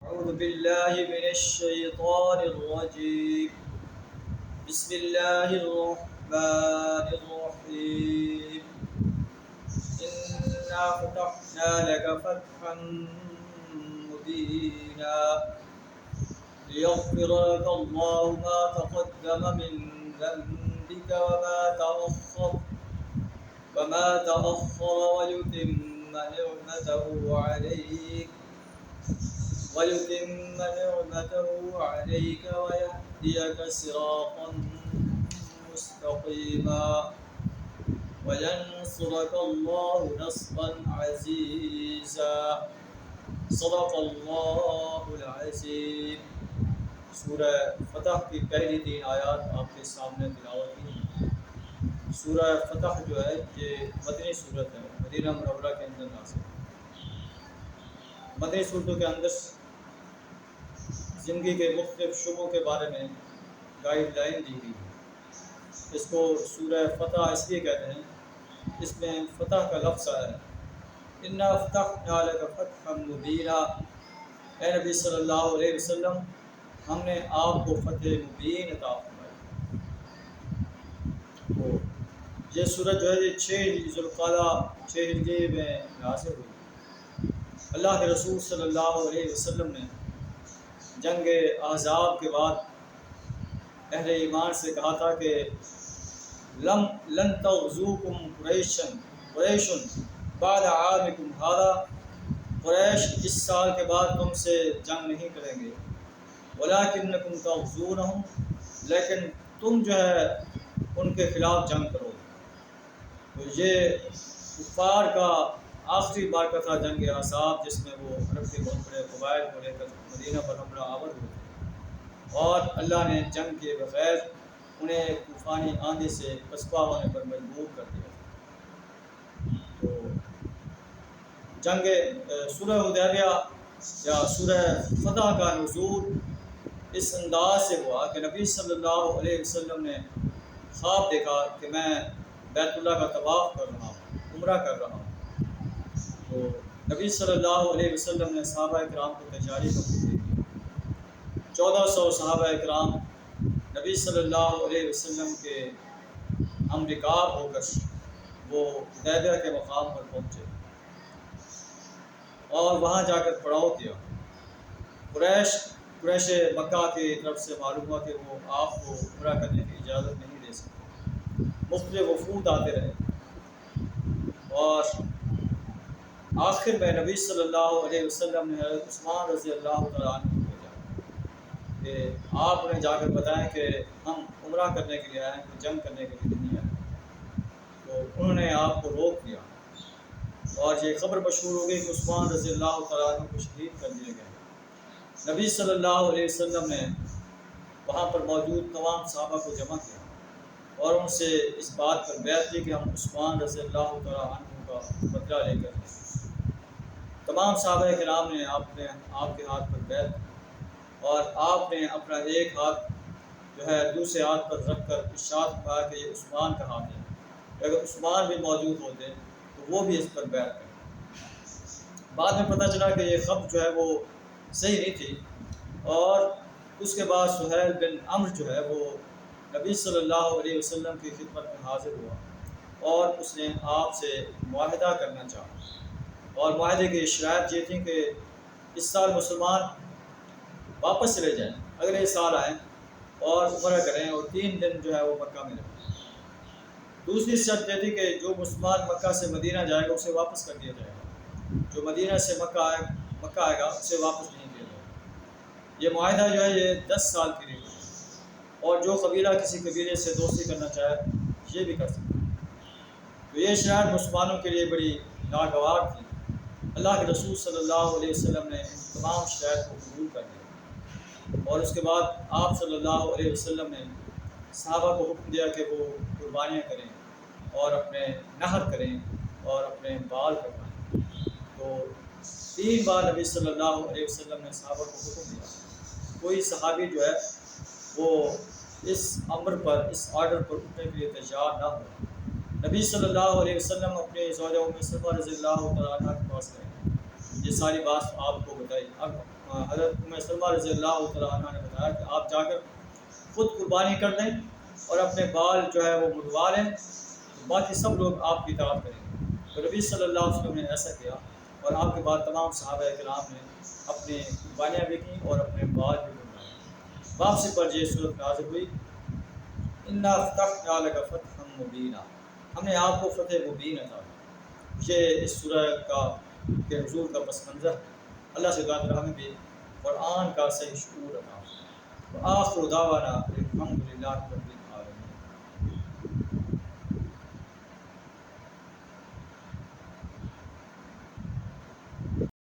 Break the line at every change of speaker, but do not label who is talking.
أعوذ بالله من الشيطان الرجيم. بسم الله الرحمن الرحيم. إنا فتحنا لك فتحا مبينا ليغفر لك الله ما تقدم من ذنبك وما تأخر ويتم نعمته عليك ويهديك صراطا مستقيما وينصرك الله نصرا عزيزا. صدق اللہ العظیم. سورہ فتح کی پہلی 3 آیات آپ کے سامنے تلاوت کی. سورہ فتح جو ہے یہ مدنی صورت ہے، مدینہ منورہ کے اندر نازل. مدنی صورتوں کے اندر زندگی کے مختلف شعبوں کے بارے میں گائیڈ لائن دی گئی. اس کو سورہ فتح اس لیے کہتے ہیں، اس میں فتح کا لفظ آیا ہے. انا فتحنا لک فتحا مبینا، اے نبی صلی اللہ علیہ وسلم ہم نے آپ کو فتح مبین عطا فرمائی. تو یہ سورت جو ہے یہ 6 ذوالقعدہ 6 ہجری میں نازل ہوئی. اللہ کے رسول صلی اللہ علیہ وسلم نے جنگ احزاب کے بعد اہل ایمان سے کہا تھا کہ لن تغزوکم قریش بعد عامکم ھذا، قریش اس سال کے بعد تم سے جنگ نہیں کریں گے. ولکنکم تغزونہم، لیکن تم جو ہے ان کے خلاف جنگ کرو. تو یہ کفار کا آخری بارکہ تھا جنگ احزاب، جس میں وہ عرب کے بہت بڑے قبائل کو لے کر مدینہ پر حملہ آور ہوئے تھے، اور اللہ نے جنگ کے بغیر انہیں طوفانی آندھی سے پسپا ہونے پر مجبور کر دیا. تو جنگ سورہ حدیبیہ یا سورہ فتح کا نزول اس انداز سے ہوا کہ نبی صلی اللہ علیہ وسلم نے خواب دیکھا کہ میں بیت اللہ کا طواف کر رہا ہوں، عمرہ کر رہا ہوں. تو نبی صلی اللہ علیہ وسلم نے صحابہ اکرام کو تیاری کا حکم دے دی. 1400 صحابہ اکرام نبی صلی اللہ علیہ وسلم کے ہم رکاب ہو کر وہ حدیبیہ کے مقام پر پہنچے اور وہاں جا کر پڑاؤ کیا. قریش مکہ کی طرف سے معلوم ہوا کہ وہ آپ کو عمرہ کرنے کی اجازت نہیں دے سکتے. مختلف وفود آتے رہے اور آخر میں نبی صلی اللہ علیہ وسلم نے حضرت عثمان رضی اللہ تعالیٰ عنہ کو بھیجا کہ آپ انہیں جا کر بتائیں کہ ہم عمرہ کرنے کے لیے آئے ہیں، جنگ کرنے کے لیے نہیں آئے. تو انہوں نے آپ کو روک دیا اور یہ خبر مشہور ہو گئی کہ عثمان رضی اللہ تعالیٰ عنہ کو شہید کر دیے گئے. نبی صلی اللہ علیہ وسلم نے وہاں پر موجود تمام صحابہ کو جمع کیا اور ان سے اس بات پر بیعت کی کہ ہم عثمان رضی اللہ تعالیٰ عنہ کا بدلہ لے کر لیں. تمام صحابہ کرام نے آپ کے ہاتھ پر بیعت کی اور آپ نے اپنا ایک ہاتھ جو ہے دوسرے ہاتھ پر رکھ کر ارشاد کہا کہ یہ عثمان کا ہاتھ ہے. اگر عثمان بھی موجود ہوتے تو وہ بھی اس پر بیعت کرتے. بعد میں پتہ چلا کہ یہ خبر جو ہے وہ صحیح نہیں تھی، اور اس کے بعد سہیل بن عمرو جو ہے وہ نبی صلی اللہ علیہ وسلم کی خدمت میں حاضر ہوا اور اس نے آپ سے معاہدہ کرنا چاہا. اور معاہدے کی شرائط یہ تھی کہ اس سال مسلمان واپس چلے جائیں، اگلے سال آئیں اور عمرہ کریں اور 3 دن جو ہے وہ مکہ میں رہیں. دوسری شرط یہ تھی کہ جو مسلمان مکہ سے مدینہ جائے گا اسے واپس کر دیا جائے گا، جو مدینہ سے مکہ آئے گا اسے واپس نہیں دیا جائے گا. یہ معاہدہ جو ہے یہ 10 سال کے لیے، اور جو قبیلہ کسی قبیلے سے دوستی کرنا چاہے یہ بھی کر سکتا ہے. تو یہ شرائط مسلمانوں کے لیے بڑی ناگوار تھی. اللہ کے رسول صلی اللہ علیہ وسلم نے تمام شرائط کو قبول کر لیا، اور اس کے بعد آپ صلی اللہ علیہ وسلم نے صحابہ کو حکم دیا کہ وہ قربانیاں کریں اور اپنے نحر کریں اور اپنے بال کٹوائیں. تو 3 بار نبی صلی اللہ علیہ وسلم نے صحابہ کو حکم دیا. کوئی صحابی جو ہے وہ اس امر پر، اس آرڈر پر اٹھنے کے لیے تیار نہ ہو. نبی صلی اللہ علیہ وسلم اپنے زوجہ ام سلمہ رضی اللہ تعالیٰ عنہ کے پاس گئے. یہ ساری بات آپ کو بتائی. اب حضرت ام سلمہ رضی اللہ تعالیٰ عنہ نے بتایا کہ آپ جا کر خود قربانی کر دیں اور اپنے بال جو ہے وہ مڑوا لیں، تو باقی سب لوگ آپ کی اطاعت کریں گے۔ تو نبی صلی اللہ علیہ وسلم نے ایسا کیا، اور آپ کے بعد تمام صحابہ کرام نے اپنے قربانیاں بھی کیں اور اپنے بال بھی مڑوائے۔ واپسی پر یہ صورت نازل ہوئی، انا فتحنا لک فتحا مبینا، ہم نے آپ کو فتح مبین عطا کی۔ یہ اس سورہ کے نزول کا پس منظر ہے۔ اللہ سے دعا کریں ہمیں بھی قرآن کا صحیح شعور عطا۔ وآخر دعوانا الحمد للہ رب العالمین۔